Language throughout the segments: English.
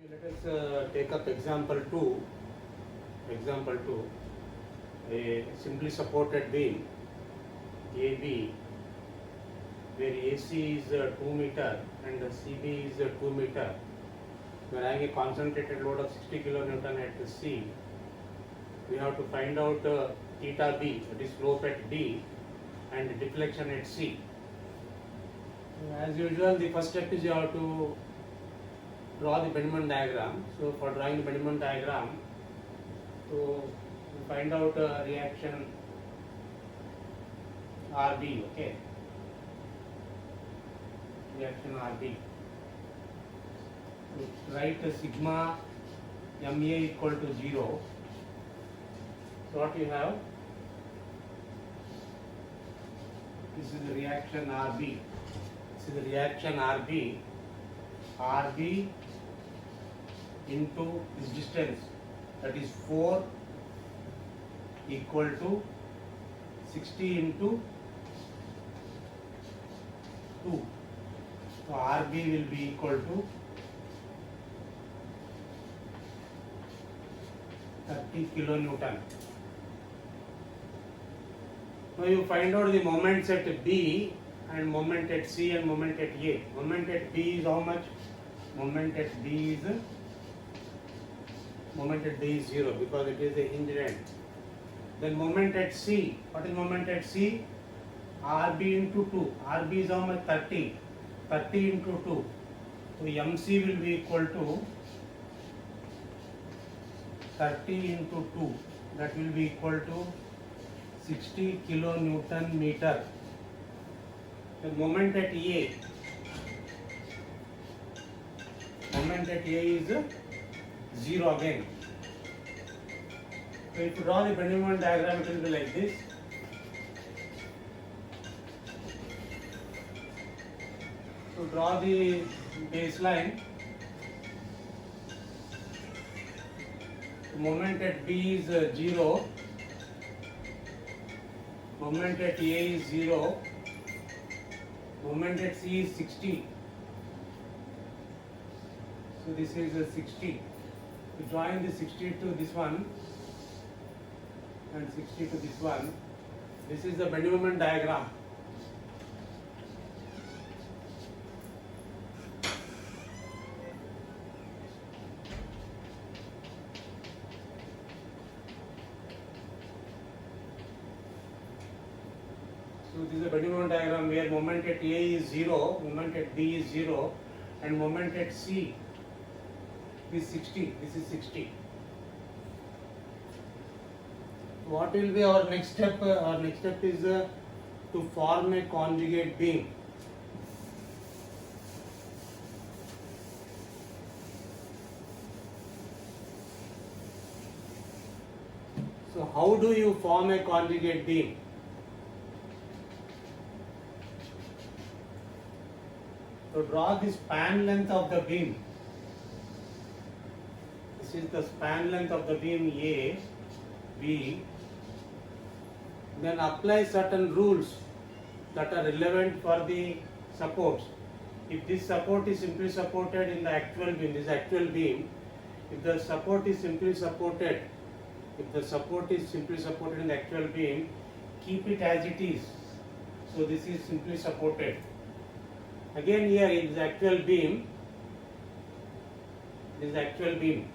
Let us take up example 2. Example 2. A simply supported beam AB where AC is 2 meter and CB is 2 meter. We are having a concentrated load of 60 kilonewton at C. We have to find out theta B, that is slope at D, and deflection at C. As usual, the first step is you have to draw the Bendman diagram. So for drawing the Bendman diagram, so we find out reaction RB, okay? Reaction RB. So write sigma MA equal to 0. So what you have? This is the reaction RB. This is the reaction RB. RB into this distance, that is 4 equal to 60 into 2. So RB will be equal to 30 kilonewton. Now you find out the moments at B and moment at C and moment at A. Moment at B is how much? Moment at B is 0 because it is a hinged end. Then moment at C. What is moment at C? RB into 2. RB is how much? 30. 30 into 2. So MC will be equal to 30 into 2. That will be equal to 60 kilonewton meter. The moment at A. Moment at A is 0 again. So if you draw the Bendman diagram, it will be like this. So draw the baseline. The moment at B is 0. Moment at A is 0. Moment at C is 60. So this is 60. So join the 60 to this one and 60 to this one. This is the Bendman diagram. So this is a Bendman diagram where moment at A is 0, moment at B is 0, and moment at C is 60. This is 60. What will be our next step? Our next step is to form a conjugate beam. So how do you form a conjugate beam? So draw the span length of the beam. This is the span length of the beam A, B. Then apply certain rules that are relevant for the supports. If this support is simply supported in the actual beam, this actual beam, if the support is simply supported, in the actual beam, keep it as it is. So this is simply supported. Again here in the actual beam, this is the actual beam.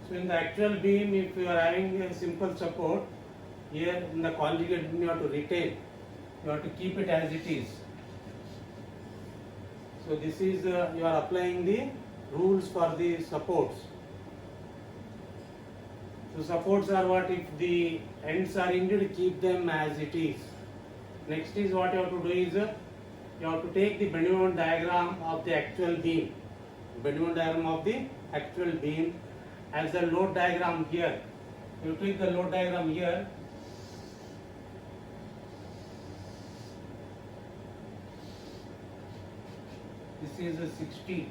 So in the actual beam, if you are having a simple support, here in the conjugate beam you have to retain, you have to keep it as it is. So this is, you are applying the rules for the supports. So supports are what? If the ends are hinged, keep them as it is. Next is what you have to do is, you have to take the Bendman diagram of the actual beam. Bendman diagram of the actual beam as the load diagram here. You take the load diagram here. This is a 60.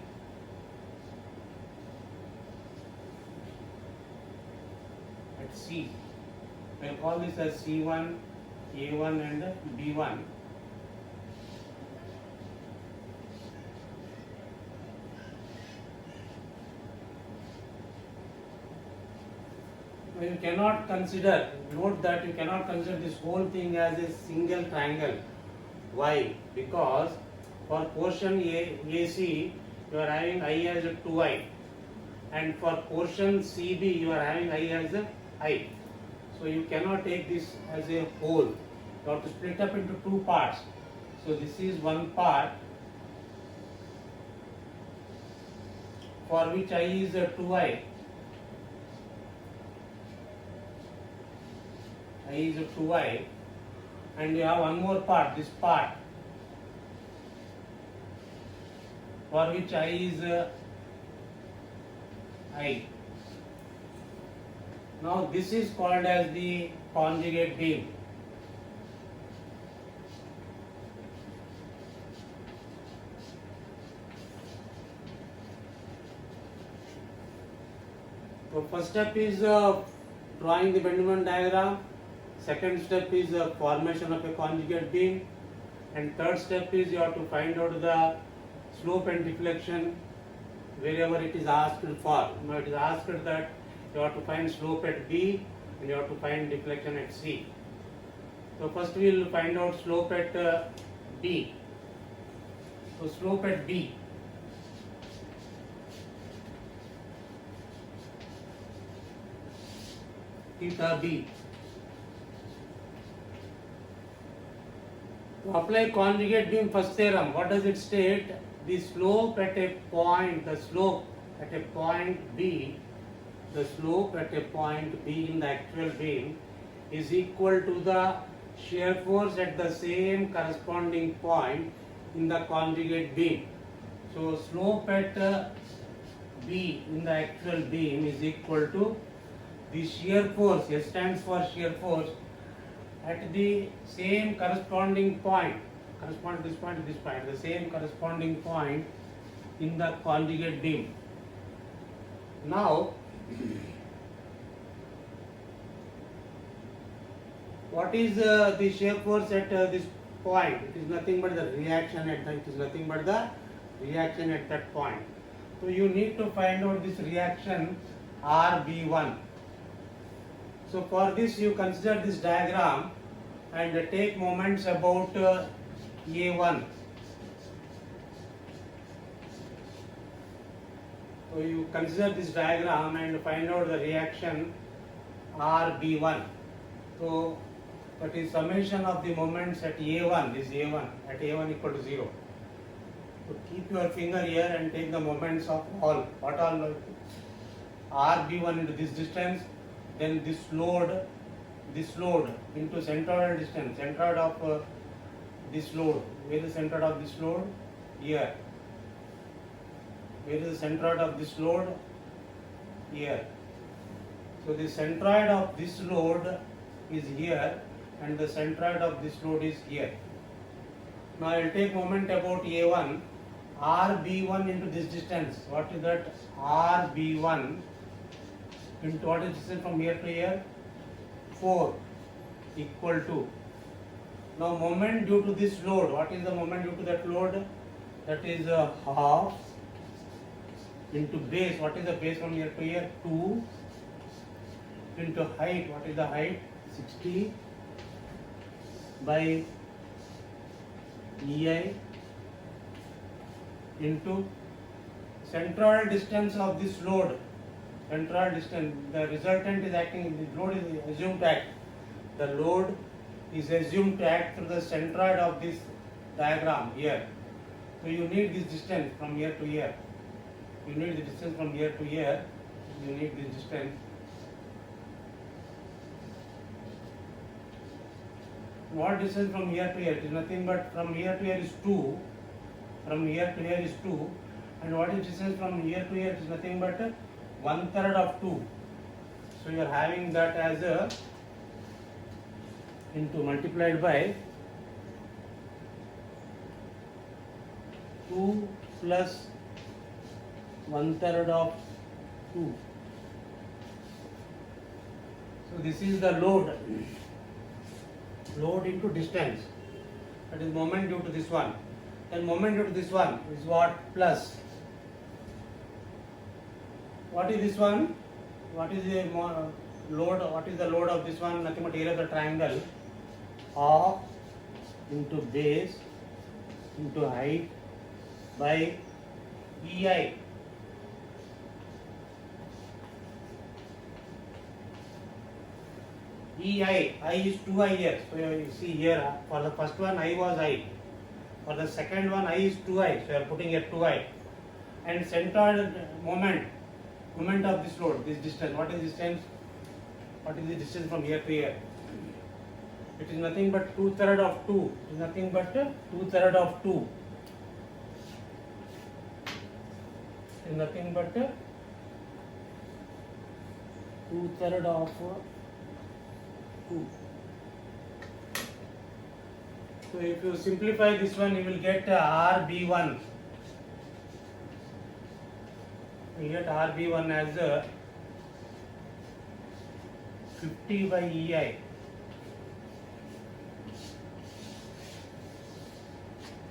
At C. We'll call this as C1, A1 and B1. You cannot consider, note that you cannot consider this whole thing as a single triangle. Why? Because for portion AC you are having I as a 2I, and for portion CB you are having I as a I. So you cannot take this as a whole. You have to split up into two parts. So this is one part for which I is a 2I. I is a 2I, and you have one more part, this part, for which I is I. Now this is called as the conjugate beam. So first step is drawing the Bendman diagram. Second step is formation of a conjugate beam, and third step is you have to find out the slope and deflection wherever it is asked for. Now it is asked that you have to find slope at B and you have to find deflection at C. So first we will find out slope at B. So slope at B. Theta B. To apply conjugate beam first theorem, what does it state? The slope at a point, the slope at a point B, the slope at a point B in the actual beam is equal to the shear force at the same corresponding point in the conjugate beam. So slope at B in the actual beam is equal to the shear force, S stands for shear force, at the same corresponding point, this point, the same corresponding point in the conjugate beam. Now, what is the shear force at this point? It is nothing but the reaction at that point. So you need to find out this reaction RB1. So for this you consider this diagram and take moments about A1. So you consider this diagram and find out the reaction RB1. So that is summation of the moments at A1, this A1, at A1 equal to 0. So keep your finger here and take the moments of all, what all RB1 into this distance, then this load into centroidal distance, centroid of this load. Where is the centroid of this load? Here. Where is the centroid of this load? Here. So the centroid of this load is here and the centroid of this load is here. Now I will take moment about A1. RB1 into this distance. What is that? RB1 into what is distance from here to here? 4 equal to. Now moment due to this load. What is the moment due to that load? That is half into base. What is the base from here to here? 2 into height. What is the height? 60 by EI into centroidal distance of this load. Centroidal distance, the resultant is acting, the load is assumed to act. The load is assumed to act through the centroid of this diagram here. So you need this distance from here to here. You need the distance from here to here. You need this distance. What distance from here to here? It is nothing but from here to here is 2. From here to here is 2. And what is distance from here to here? It is nothing but 1/3 of 2. So you are having that as a into multiplied by 2 plus 1/3 of 2. So this is the load. Load into distance. That is moment due to this one. Then moment due to this one is what? Plus. What is this one? What is the load, what is the load of this one? Nothing but area of the triangle, half into base into height by EI. I is 2I here. So you see here, for the first one I was I. For the second one I is 2I. So you are putting here 2I. And centered moment of this load, this distance. What is distance? What is the distance from here to here? It is nothing but 2/3 of 2. It is nothing but 2/3 of 2. It is nothing but 2/3 of 2. So if you simplify this one, you will get RB1. You get RB1 as 50 by EI.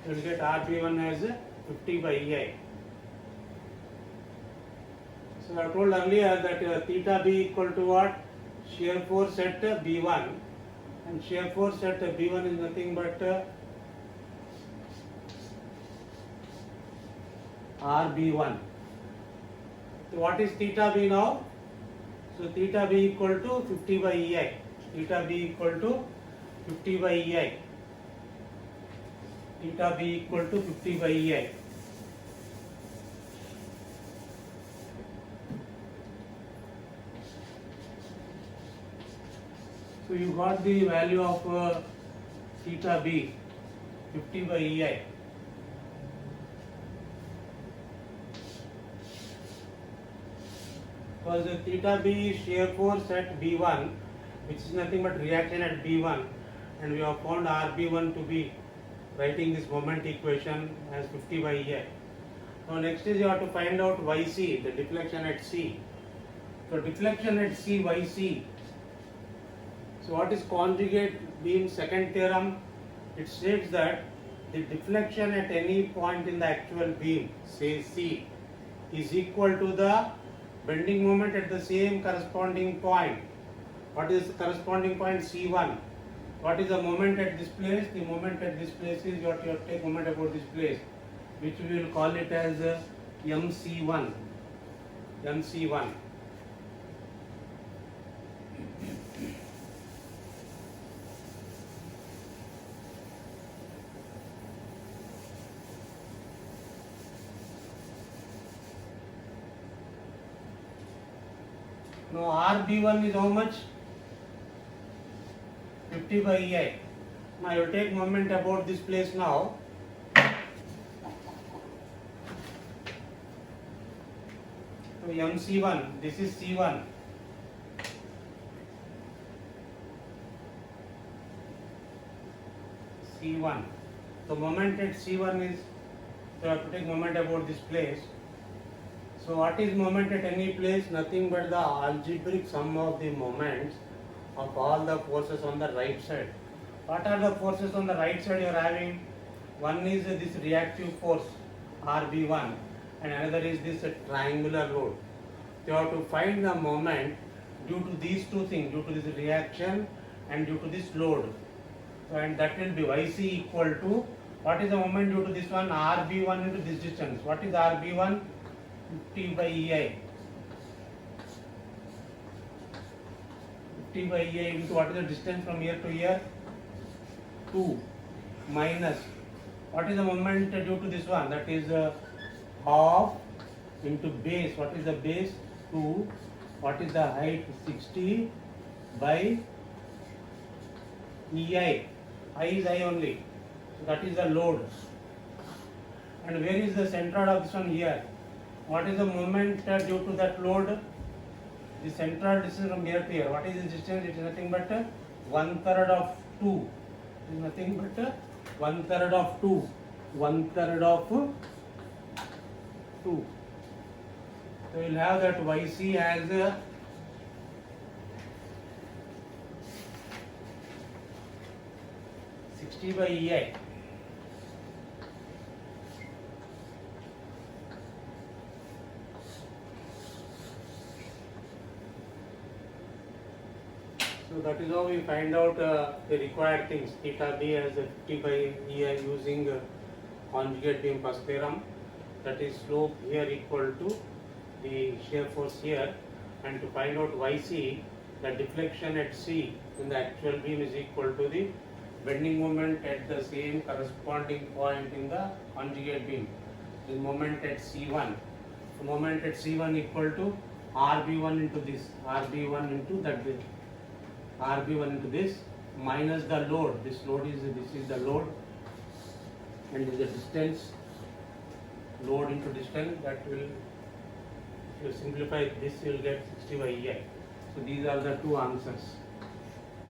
You will get RB1 as 50 by EI. So I told earlier that theta B equal to what? Shear force at B1, and shear force at B1 is nothing but RB1. So what is theta B now? So theta B equal to 50 by EI. Theta B equal to 50 by EI. Theta B equal to 50 by EI. So you got the value of theta B, 50 by EI. Because the theta B is shear force at B1, which is nothing but reaction at B1, and we have found RB1 to be writing this moment equation as 50 by EI. Now next is you have to find out YC, the deflection at C. So deflection at C, YC. So what is conjugate beam second theorem? It states that the deflection at any point in the actual beam, say C, is equal to the bending moment at the same corresponding point. What is the corresponding point? C1. What is the moment at this place? The moment at this place is what you have to take moment about this place, which we will call it as MC1. MC1. Now RB1 is how much? 50 by EI. Now you take moment about this place now. So MC1, this is C1. C1. So moment at C1 is, so you have to take moment about this place. So what is moment at any place? Nothing but the algebraic sum of the moments of all the forces on the right side. What are the forces on the right side you are having? One is this reactive force RB1 and another is this triangular load. You have to find the moment due to these two things, due to this reaction and due to this load. So, and that will be YC equal to, what is the moment due to this one? RB1 into this distance. What is RB1? 50 by EI. 50 by EI into what is the distance from here to here? 2 minus, what is the moment due to this one? That is half into base. What is the base? 2. What is the height? 60 by EI. I is I only. So that is the load. And where is the centroid of this one? Here. What is the moment due to that load? The central distance from here to here. What is the distance? It is nothing but 1/3 of 2. It is nothing but 1/3 of 2. 1/3 of 2. So we will have that YC as 60 by EI. So that is how we find out the required things. Theta B as a 50 by EI using conjugate beam first theorem. That is slope here equal to the shear force here, and to find out YC, the deflection at C in the actual beam is equal to the bending moment at the same corresponding point in the conjugate beam. The moment at C1. The moment at C1 equal to RB1 into this, RB1 into that, RB1 into this minus the load. This load is, this is the load, and this is the distance. Load into distance, that will, if you simplify this, you will get 60 by EI. So these are the two answers.